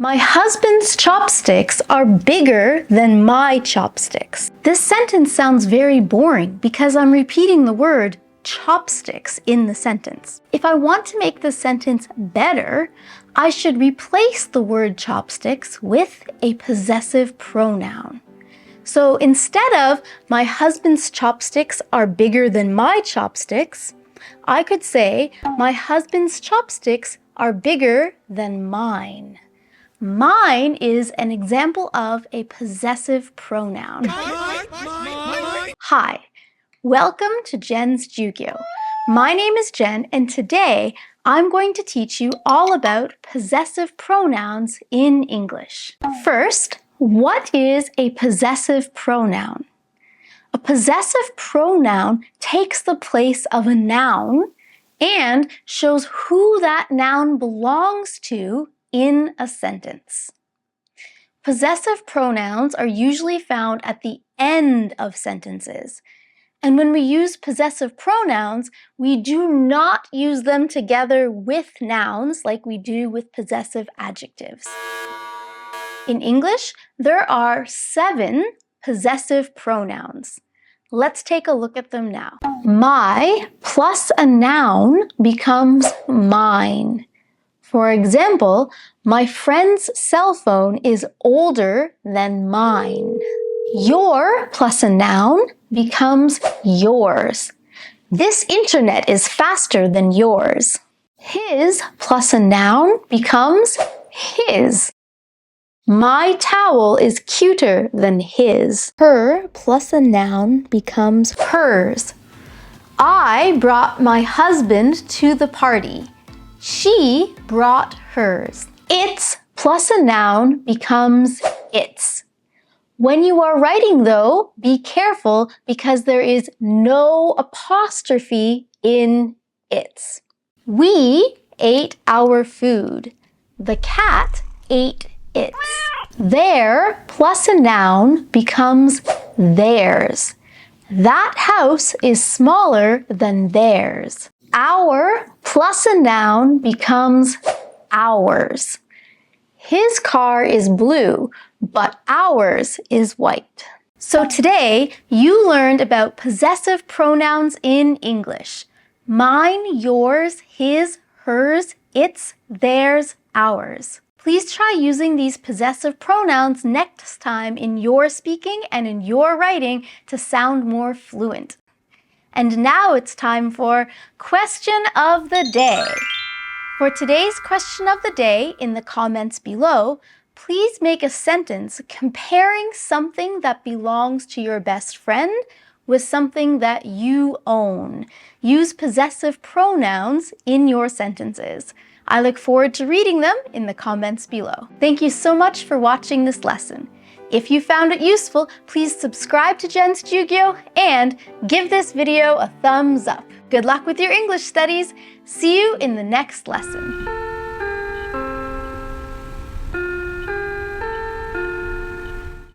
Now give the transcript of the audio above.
My husband's chopsticks are bigger than my chopsticks. This sentence sounds very boring because I'm repeating the word chopsticks in the sentence. If I want to make the sentence better, I should replace the word chopsticks with a possessive pronoun. So instead of my husband's chopsticks are bigger than my chopsticks, I could say my husband's chopsticks are bigger than mine. Mine is an example of a possessive pronoun. Hi, welcome to Jen's Jyugyou. My name is Jen, and today I'm going to teach you all about possessive pronouns in English. First, what is a possessive pronoun? A possessive pronoun takes the place of a noun and shows who that noun belongs to in a sentence. Possessive pronouns are usually found at the end of sentences. And when we use possessive pronouns, we do not use them together with nouns like we do with possessive adjectives. In English, there are 7 possessive pronouns. Let's take a look at them now. My plus a noun becomes mine. For example, my friend's cell phone is older than mine. Your plus a noun becomes yours. This internet is faster than yours. His plus a noun becomes his. My towel is cuter than his. Her plus a noun becomes hers. I brought my husband to the party. She brought hers. Its plus a noun becomes its. When you are writing, though, be careful because there is no apostrophe in its. We ate our food. The cat ate its. Their plus a noun becomes theirs. That house is smaller than theirs. Our plus a noun becomes ours. His car is blue, but ours is white. So today, you learned about possessive pronouns in English. Mine, yours, his, hers, its, theirs, ours. Please try using these possessive pronouns next time in your speaking and in your writing to sound more fluent. And now it's time for Question of the Day. For today's question of the day in the comments below, please make a sentence comparing something that belongs to your best friend with something that you own. Use possessive pronouns in your sentences. I look forward to reading them in the comments below. Thank you so much for watching this lesson. If you found it useful, please subscribe to Jen's Jyugyou and give this video a thumbs up. Good luck with your English studies. See you in the next lesson.